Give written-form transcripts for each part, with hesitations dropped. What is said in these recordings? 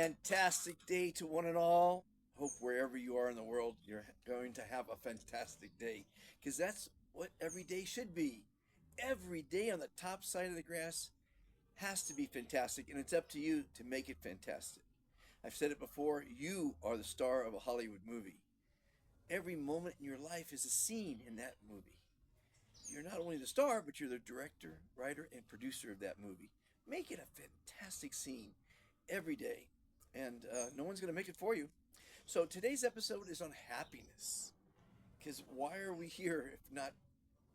Fantastic day to one and all. Hope wherever you are in the world, you're going to have a fantastic day because that's what every day should be. Every day on the top side of the grass has to be fantastic, and it's up to you to make it fantastic. I've said it before, you are the star of a Hollywood movie. Every moment in your life is a scene in that movie. You're not only the star, but you're the director, writer, and producer of that movie. Make it a fantastic scene every day, and no one's going to make it for you. So today's episode is on happiness. Because why are we here if not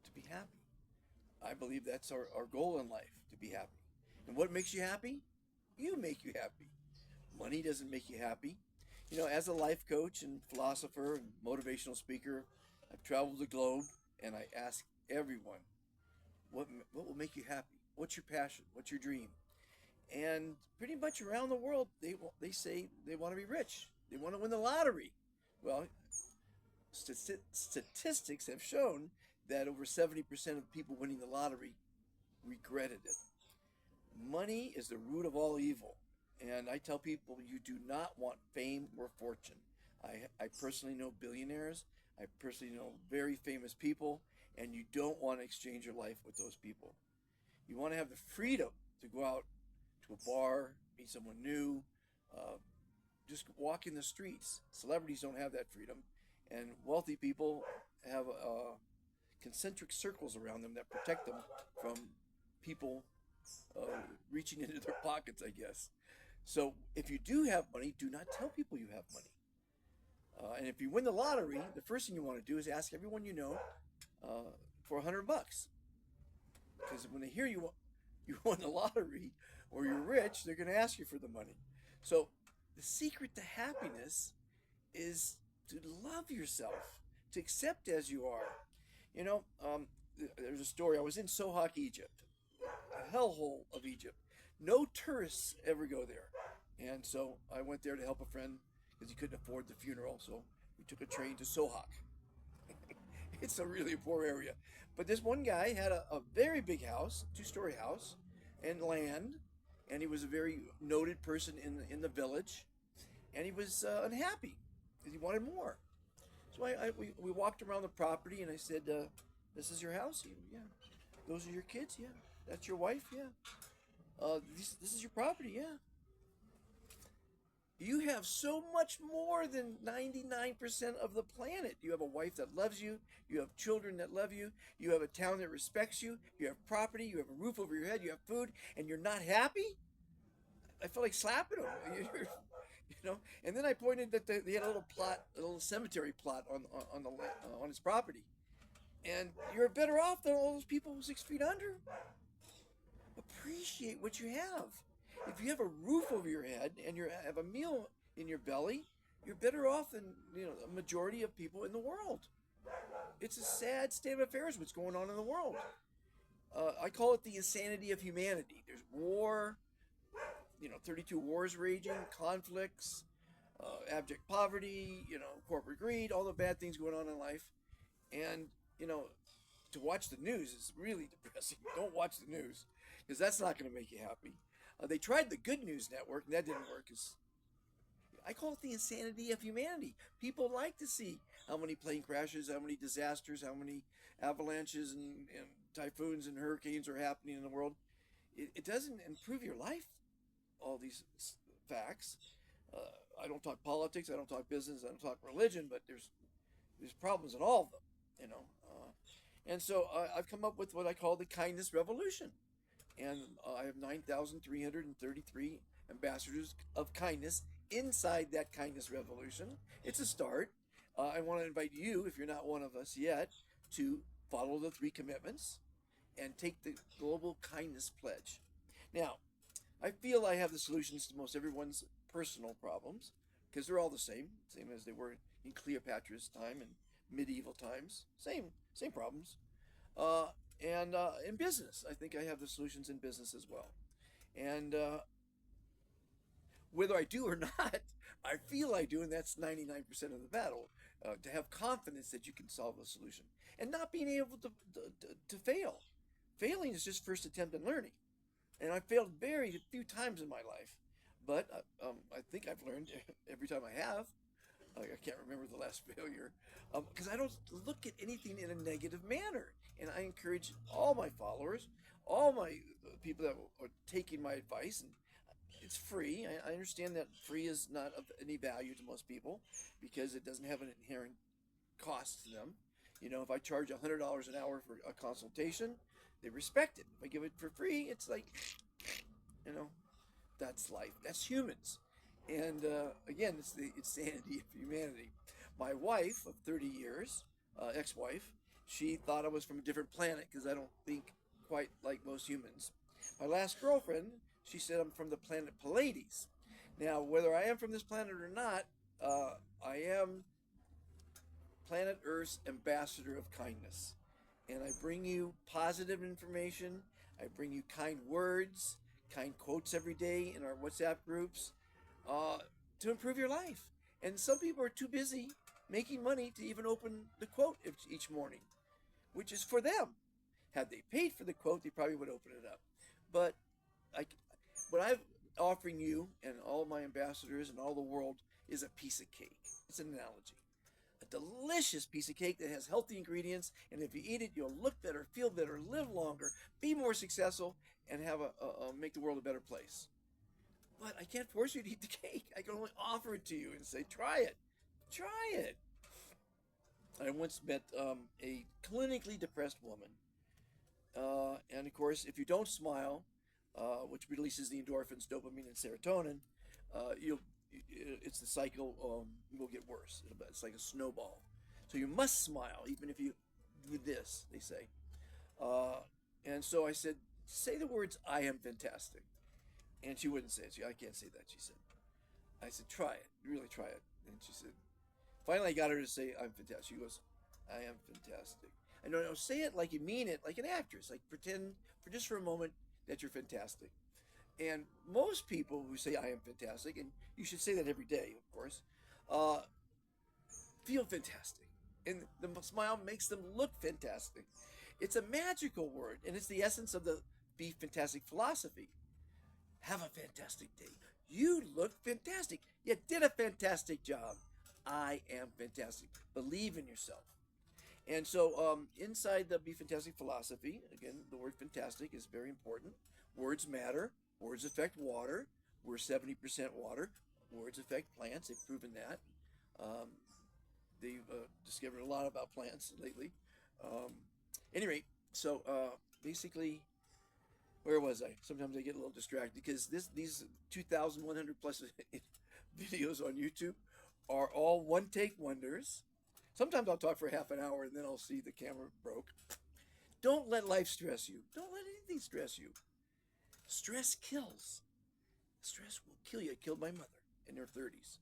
to be happy? I believe that's our goal in life, to be happy. And what makes you happy? You make you happy. Money doesn't make you happy. As a life coach and philosopher and motivational speaker, I've traveled the globe and I ask everyone, what will make you happy? What's your passion? What's your dream? And pretty much around the world, they say they want to be rich. They want to win the lottery. Well, statistics have shown that over 70% of people winning the lottery regretted it. Money is the root of all evil. And I tell people you do not want fame or fortune. I personally know billionaires. I personally know very famous people. And you don't want to exchange your life with those people. You want to have the freedom to go out to a bar, meet someone new, uh, just walk in the streets. Celebrities don't have that freedom. And wealthy people have concentric circles around them that protect them from people reaching into their pockets, I guess. So if you do have money, do not tell people you have money. And if you win the lottery, the first thing you want to do is ask everyone you know for $100. Because when they hear you won the lottery or you're rich, they're going to ask you for the money. So the secret to happiness is to love yourself, to accept as you are. You know, um, there's a story. I was in Sohak, Egypt, a hellhole of Egypt. No tourists ever go there. And so I went there to help a friend because he couldn't afford the funeral. So we took a train to Sohak. It's a really poor area. But this one guy had a very big house, two-story house, and land. And he was a very noted person in the village. And he was unhappy because he wanted more. So we walked around the property and I said, this is your house? Yeah. Those are your kids? Yeah. That's your wife? Yeah. This is your property? Yeah. You have so much more than 99% of the planet. You have a wife that loves you. You have children that love you. You have a town that respects you. You have property. You have a roof over your head. You have food. And you're not happy? I felt like slapping him. And then I pointed that they had a little plot, a little cemetery plot on his property. And you're better off than all those people 6 feet under. Appreciate what you have. If you have a roof over your head and you have a meal in your belly, you're better off than the majority of people in the world. It's a sad state of affairs what's going on in the world. I call it the insanity of humanity. There's war, 32 wars raging, conflicts, abject poverty, corporate greed, all the bad things going on in life. And, to watch the news is really depressing. Don't watch the news because that's not going to make you happy. They tried the Good News Network and that didn't work. I call it the insanity of humanity. People like to see how many plane crashes, how many disasters, how many avalanches and typhoons and hurricanes are happening in the world. It doesn't improve your life, all these facts. I don't talk politics, I don't talk business, I don't talk religion, but there's problems in all of them, and so I've come up with what I call the kindness revolution. And I have 9,333 ambassadors of kindness inside that kindness revolution. It's a start. I want to invite you, if you're not one of us yet, to follow the 3 commitments and take the global kindness pledge. Now, I feel I have the solutions to most everyone's personal problems because they're all the same as they were in Cleopatra's time and medieval times. Same problems. Uh, and in business, I think I have the solutions in business as well. And whether I do or not, I feel I do, and that's 99% of the battle. To have confidence that you can solve a solution and not being able to fail. Failing is just first attempt in learning. And I failed very few times in my life. But I think I've learned every time I have. I can't remember the last failure because I don't look at anything in a negative manner. And I encourage all my followers, all my people that are taking my advice, and it's free. I understand that free is not of any value to most people because it doesn't have an inherent cost to them. You know, if I charge $100 an hour for a consultation, they respect it. If I give it for free, it's like, you know, that's life. That's humans. And again, it's the insanity of humanity. My wife of 30 years, ex-wife, she thought I was from a different planet because I don't think quite like most humans. My last girlfriend, she said I'm from the planet Pallades. Now, whether I am from this planet or not, I am planet Earth's ambassador of kindness. And I bring you positive information. I bring you kind words, kind quotes every day in our WhatsApp groups uh, to improve your life. And some people are too busy making money to even open the quote each morning, which is for them. Had they paid for the quote, they probably would open it up. But I, what I'm offering you and all my ambassadors and all the world is a piece of cake. It's an analogy. A delicious piece of cake that has healthy ingredients, and if you eat it, you'll look better, feel better, live longer, be more successful, and have make the world a better place. But I can't force you to eat the cake. I can only offer it to you and say, try it. Try it. I once met a clinically depressed woman. And of course, if you don't smile, which releases the endorphins, dopamine, and serotonin, you'll it's the cycle will get worse. It's like a snowball. So you must smile, even if you do this, they say. Uh, and so I said, say the words, I am fantastic. And she wouldn't say it. I can't say that, she said. I said, try it. Really try it. And she said, finally I got her to say, I'm fantastic. She goes, I am fantastic. I know, no, say it like you mean it, like an actress. Like pretend for just for a moment that you're fantastic. And most people who say I am fantastic, and you should say that every day, of course, uh, feel fantastic. And the smile makes them look fantastic. It's a magical word, and it's the essence of the Be Fantastic philosophy. Have a fantastic day. You look fantastic. You did a fantastic job. I am fantastic. Believe in yourself. And so, inside the Be Fantastic philosophy, again, the word fantastic is very important. Words matter. Words affect water. We're 70% water. Words affect plants. They've proven that. Um, they've discovered a lot about plants lately. Um, anyway, so basically, where was I? Sometimes I get a little distracted because these 2,100 plus videos on YouTube are all one take wonders. Sometimes I'll talk for half an hour and then I'll see the camera broke. Don't let life stress you. Don't let anything stress you. Stress kills. Stress will kill you. It killed my mother in her 30s.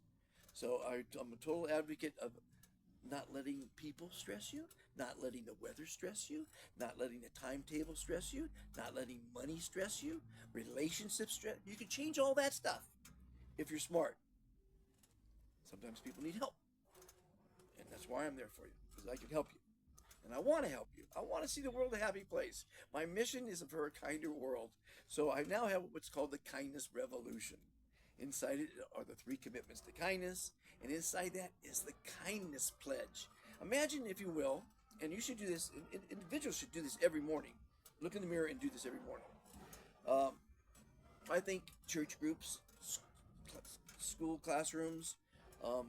So I'm a total advocate of not letting people stress you, not letting the weather stress you, not letting the timetable stress you, not letting money stress you, relationships stress. You can change all that stuff if you're smart. Sometimes people need help. And that's why I'm there for you, because I can help you. And I want to help you. I want to see the world a happy place. My mission is for a kinder world. So I now have what's called the Kindness Revolution. Inside it are the 3 commitments to kindness, and inside that is the Kindness Pledge. Imagine, if you will, and you should do this, individuals should do this every morning. Look in the mirror and do this every morning. Um, I think church groups, school classrooms, um,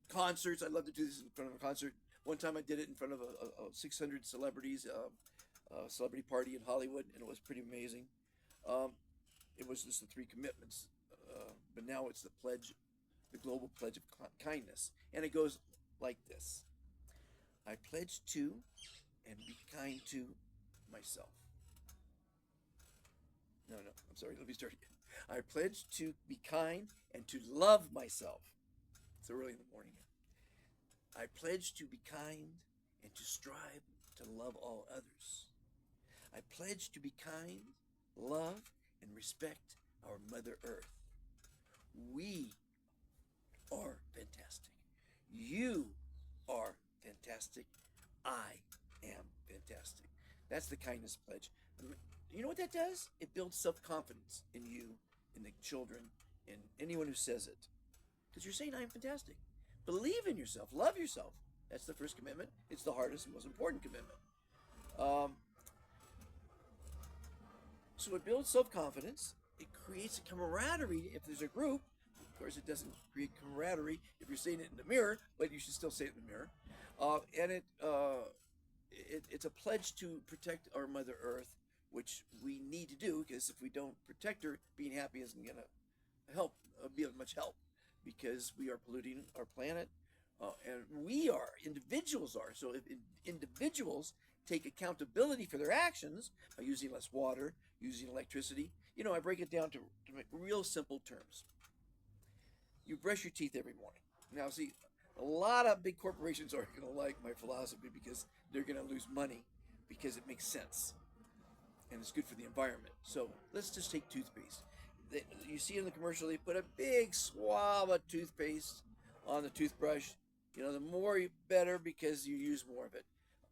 concerts. I love to do this in front of a concert. One time I did it in front of a 600 celebrities, a celebrity party in Hollywood, and it was pretty amazing. Um, it was just the 3 commitments, but now it's the pledge, the global pledge of kindness, and it goes like this: I pledge to and be kind to myself. No, I'm sorry. Let me start again. I pledge to be kind and to love myself. It's early in the morning. I pledge to be kind and to strive to love all others. I pledge to be kind, love, and respect our Mother Earth. We are fantastic. You are fantastic. I am fantastic. That's the kindness pledge. You know what that does? It builds self-confidence in you, in the children, in anyone who says it. Because you're saying, I'm fantastic. Believe in yourself. Love yourself. That's the first commitment. It's the hardest and most important commitment. Um, so it builds self-confidence. It creates a camaraderie if there's a group. Of course, it doesn't create camaraderie if you're saying it in the mirror, but you should still say it in the mirror. It's a pledge to protect our Mother Earth, which we need to do, because if we don't protect her, being happy isn't going to help, be of much help, because we are polluting our planet, and individuals are. So if individuals take accountability for their actions by using less water, using electricity, I break it down to real simple terms. You brush your teeth every morning. Now, see, a lot of big corporations aren't going to like my philosophy because they're going to lose money because it makes sense and it's good for the environment. So let's just take toothpaste. You see in the commercial, they put a big swab of toothpaste on the toothbrush. The more you better because you use more of it.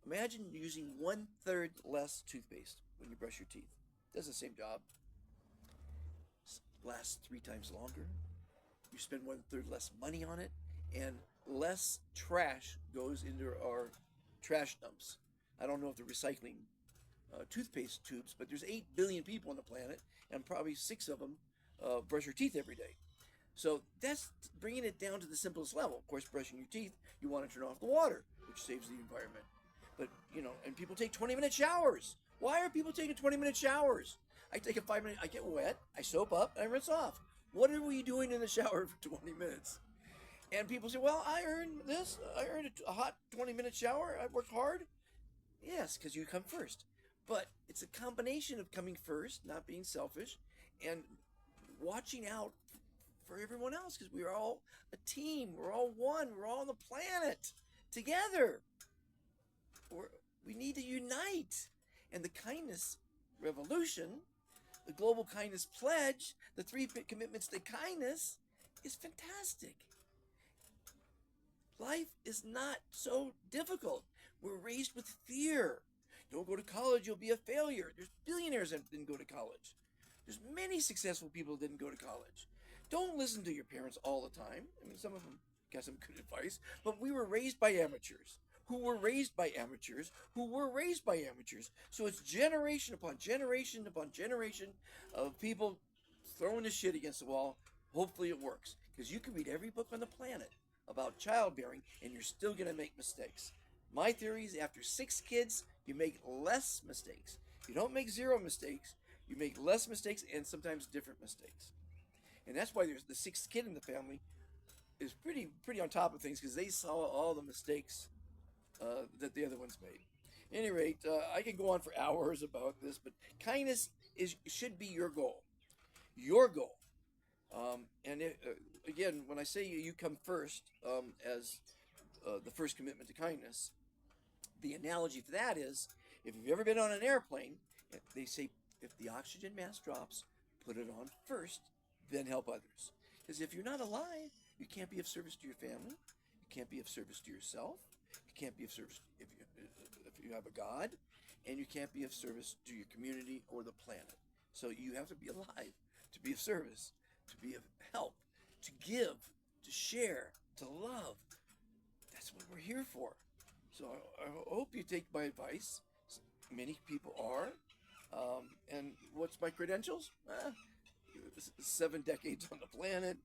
Imagine using 1/3 less toothpaste when you brush your teeth. Does the same job. Lasts 3 times longer. You spend 1/3 less money on it, and less trash goes into our trash dumps. I don't know if they're recycling toothpaste tubes, but there's 8 billion people on the planet, and probably 6 of them brush their teeth every day. So that's bringing it down to the simplest level. Of course, brushing your teeth, you want to turn off the water, which saves the environment. But, and people take 20-minute showers. Why are people taking 20-minute showers? I take a 5-minute, I get wet, I soap up, and I rinse off. What are we doing in the shower for 20 minutes? And people say, well, I earned this. I earned a hot 20-minute shower. I worked hard. Yes, because you come first. But it's a combination of coming first, not being selfish, and watching out for everyone else, because we're all a team. We're all one. We're all on the planet together. We need to unite. And the kindness revolution, the global kindness pledge, the 3 commitments to kindness is fantastic. Life is not so difficult. We're raised with fear. Don't go to college, you'll be a failure. There's billionaires that didn't go to college. There's many successful people that didn't go to college. Don't listen to your parents all the time. I mean, some of them got some good advice, but we were raised by amateurs, who were raised by amateurs, who were raised by amateurs. So it's generation upon generation upon generation of people throwing the shit against the wall. Hopefully it works, because you can read every book on the planet about childbearing and you're still going to make mistakes. My theory is after 6 kids, you make less mistakes. You don't make 0 mistakes, you make less mistakes and sometimes different mistakes. And that's why there's the 6th kid in the family is pretty on top of things, because they saw all the mistakes that the other ones made. At any rate, I can go on for hours about this, but kindness should be your goal. Your goal. Again, when I say you come first as the first commitment to kindness, the analogy for that is, if you've ever been on an airplane, they say if the oxygen mask drops, put it on first, then help others. Because if you're not alive, you can't be of service to your family, you can't be of service to yourself, you can't be of service if you have a God, and you can't be of service to your community or the planet. So you have to be alive to be of service, to be of help, to give, to share, to love. That's what we're here for. So I hope you take my advice. Many people are. And what's my credentials? 7 decades on the planet,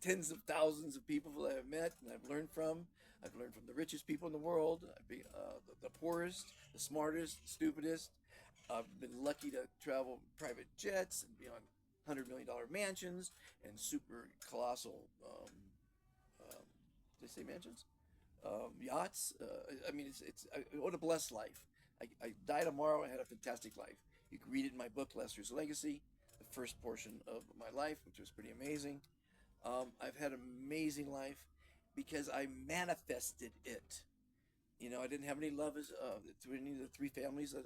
tens of thousands of people that I've met and I've learned from. I've learned from the richest people in the world, the poorest, the smartest, the stupidest. I've been lucky to travel private jets and be on $100 million mansions and super colossal, did I say mansions? Yachts. I mean, what a blessed life. I die tomorrow. I had a fantastic life. You can read it in my book, Lester's Legacy, the first portion of my life, which was pretty amazing. I've had an amazing life because I manifested it. I didn't have any love to any of the 3 families that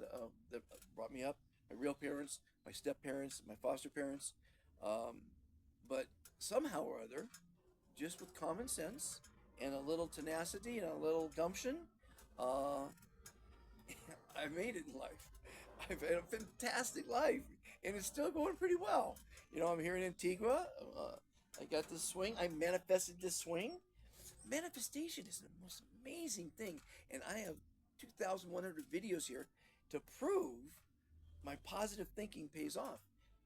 brought me up. My real parents, my step parents, my foster parents. But somehow or other, just with common sense and a little tenacity and a little gumption, I made it in life. I've had a fantastic life, and it's still going pretty well. I'm here in Antigua. I got this swing. I manifested this swing. Manifestation is the most amazing thing, and I have 2,100 videos here to prove my positive thinking pays off.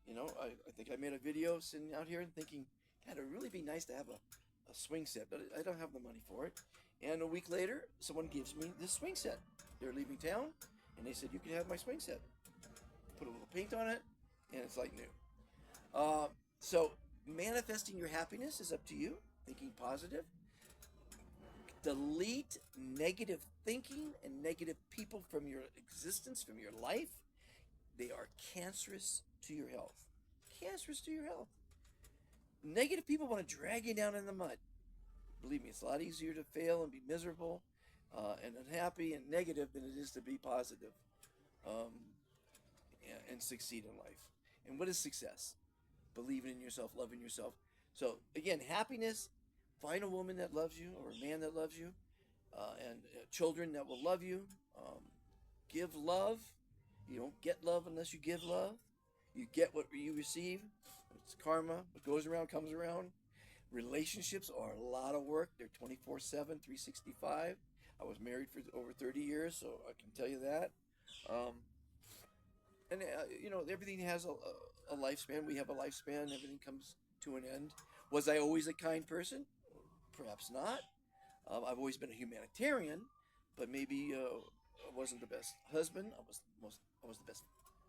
I think I made a video sitting out here and thinking, God, it'd really be nice to have a swing set, but I don't have the money for it. And a week later, someone gives me this swing set. They're leaving town, and they said, you can have my swing set. Put a little paint on it, and it's like new. So manifesting your happiness is up to you. Thinking positive. Delete negative thinking and negative people from your existence, from your life. They are cancerous to your health. Cancerous to your health. Negative people want to drag you down in the mud. Believe me, it's a lot easier to fail and be miserable and unhappy and negative than it is to be positive and succeed in life. And what is success? Believing in yourself, loving yourself. So again, happiness, find a woman that loves you or a man that loves you and children that will love you. Give love. You don't get love unless you give love. You get what you receive. It's karma. What goes around comes around. Relationships are a lot of work. They're 24/7, 365. I was married for over 30 years, so I can tell you that. Everything has a lifespan. We have a lifespan. Everything comes to an end. Was I always a kind person? Perhaps not. I've always been a humanitarian, but maybe I wasn't the best husband. I was the best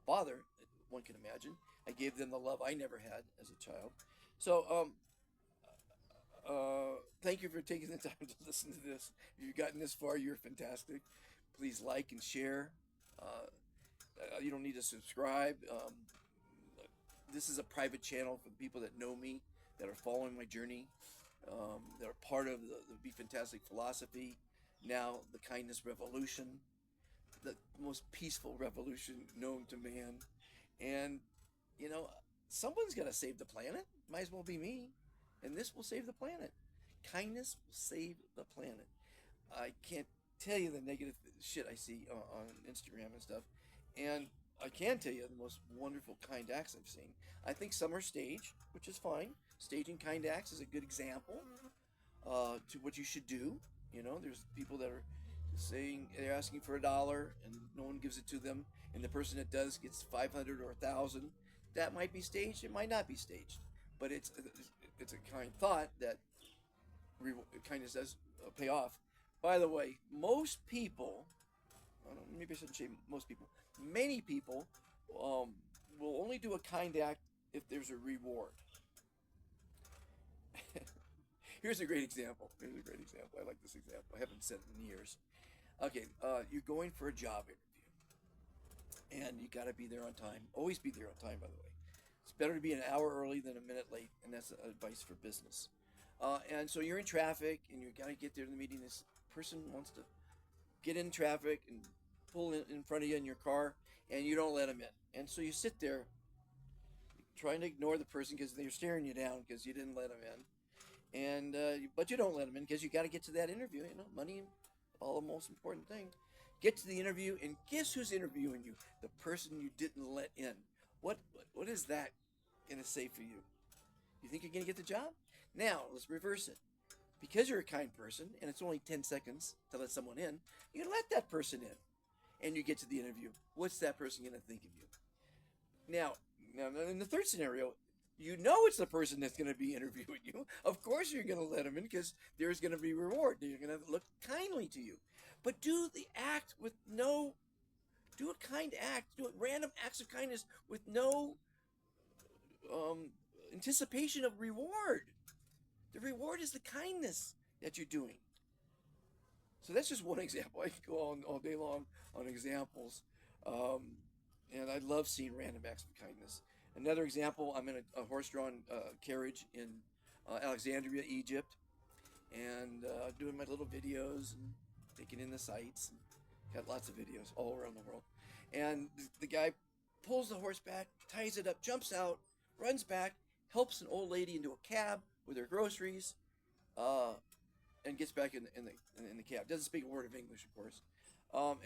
father that one can imagine. I gave them the love I never had as a child. So thank you for taking the time to listen to this. If you've gotten this far, you're fantastic. Please like and share. You don't need to subscribe. This is a private channel for the people that know me, that are following my journey, that are part of the Be Fantastic philosophy, now the kindness revolution, the most peaceful revolution known to man. And, someone's got to save the planet. Might as well be me. And this will save the planet. Kindness will save the planet. I can't tell you the negative shit I see on Instagram and stuff. And I can tell you the most wonderful kind acts I've seen. I think some are staged, which is fine. Staging kind acts is a good example to what you should do. There's people that are saying they're asking for $1 and no one gives it to them, and the person that does gets 500 or 1,000. That might be staged. It might not be staged, but it's a kind thought that kindness does pay off. By the way, most people, maybe I shouldn't say most people, many people will only do a kind act if there's a reward. Here's a great example. I like this example. I haven't said it in years. Okay, you're going for a job interview, and you got to be there on time. Always be there on time, by the way. It's better to be an hour early than a minute late, and that's advice for business. And so you're in traffic, and you got to get there to the meeting. This person wants to get in traffic and pull in front of you in your car, and you don't let them in. And so you sit there trying to ignore the person because they're staring you down because you didn't let them in. And but you don't let them in because you got to get to that interview. Money, all the most important thing. Get to the interview, and guess who's interviewing you? The person you didn't let in. What is that gonna say for you? You think you're gonna get the job? Now let's reverse it. Because you're a kind person, and it's only 10 seconds to let someone in, you let that person in, and you get to the interview. What's that person gonna think of you? Now in the third scenario, it's the person that's going to be interviewing you. Of course you're going to let them in because there's going to be reward. They're going to look kindly to you. But do a kind act, do random acts of kindness with no anticipation of reward. The reward is the kindness that you're doing. So that's just one example. I could go on all day long on examples. And I love seeing random acts of kindness. Another example, I'm in a horse-drawn carriage in Alexandria, Egypt, and doing my little videos and taking in the sights. Got lots of videos all around the world. And the guy pulls the horse back, ties it up, jumps out, runs back, helps an old lady into a cab with her groceries, and gets back in the cab. Doesn't speak a word of English, of course.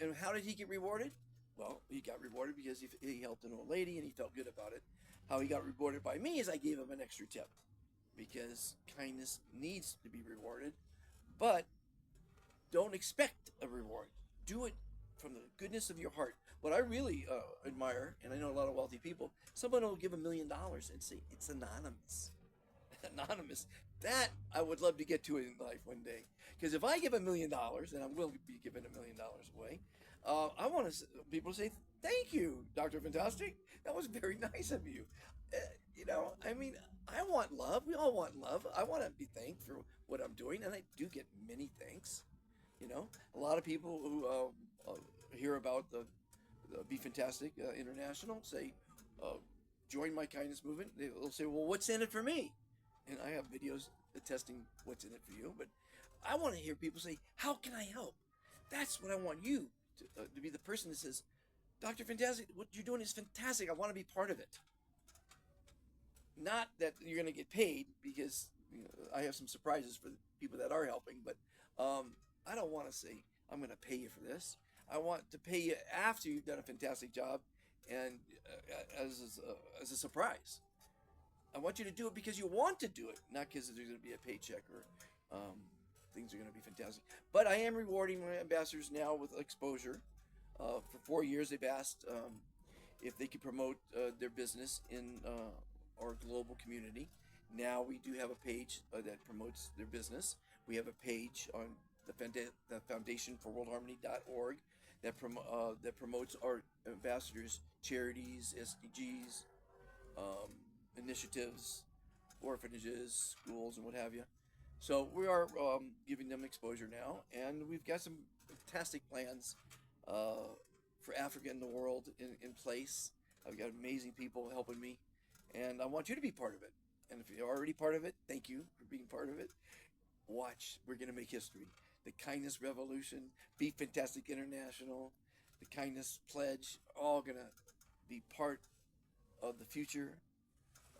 And how did he get rewarded? Well, he got rewarded because he helped an old lady and he felt good about it. How he got rewarded by me is I gave him an extra tip, because kindness needs to be rewarded, but don't expect a reward. Do it from the goodness of your heart. What I really admire, and I know a lot of wealthy people, someone will give $1 million and say it's anonymous. Anonymous. That I would love to get to in life one day. Because if I give $1 million, and I will be giving $1 million away, I want people to say, "Thank you, Dr. Fantastic. That was very nice of you." You know, I mean, I want love. We all want love. I want to be thanked for what I'm doing, and I do get many thanks. You know, a lot of people who hear about the Be Fantastic International say, join my kindness movement. They'll say, well, what's in it for me? And I have videos attesting what's in it for you. But I want to hear people say, how can I help? That's what I want you to be, the person that says, Dr. Fantastic, what you're doing is fantastic. I want to be part of it. Not that you're going to get paid, because I have some surprises for the people that are helping. But I don't want to say, I'm going to pay you for this. I want to pay you after you've done a fantastic job, and as a surprise. I want you to do it because you want to do it, not because there's going to be a paycheck or things are going to be fantastic. But I am rewarding my ambassadors now with exposure. For 4 years, they've asked if they could promote their business in our global community. Now we do have a page that promotes their business. We have a page on the Foundation for World Harmony.org that promotes our ambassadors' charities, SDGs, initiatives, orphanages, schools, and what have you. So we are giving them exposure now, and we've got some fantastic plans for Africa and the world in place. I've got amazing people helping me, and I want you to be part of it. And if you're already part of it, thank you for being part of it. Watch, we're going to make history. The Kindness Revolution, Be Fantastic International, the Kindness Pledge, all going to be part of the future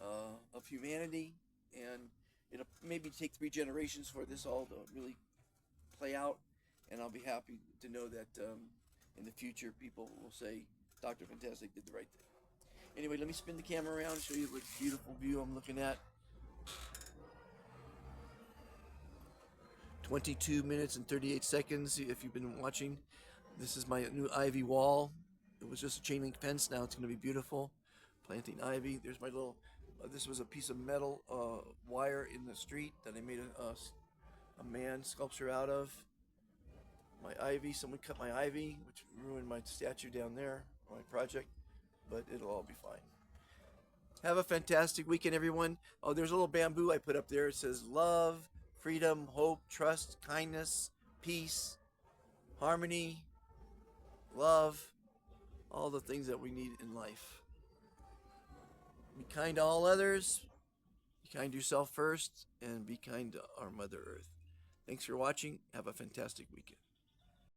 of humanity. And it'll maybe take 3 generations for this all to really play out. And I'll be happy to know that in the future people will say, Dr. Fantastic did the right thing. Anyway, let me spin the camera around and show you what beautiful view I'm looking at. 22 minutes and 38 seconds if you've been watching. This is my new ivy wall. It was just a chain link fence. Now it's going to be beautiful. Planting ivy. There's my little, this was a piece of metal wire in the street that I made a man sculpture out of. My ivy, someone cut my ivy, which ruined my statue down there, my project, but it'll all be fine. Have a fantastic weekend, everyone. Oh, there's a little bamboo I put up there. It says love, freedom, hope, trust, kindness, peace, harmony, love, all the things that we need in life. Be kind to all others, be kind to yourself first, and be kind to our Mother Earth. Thanks for watching. Have a fantastic weekend.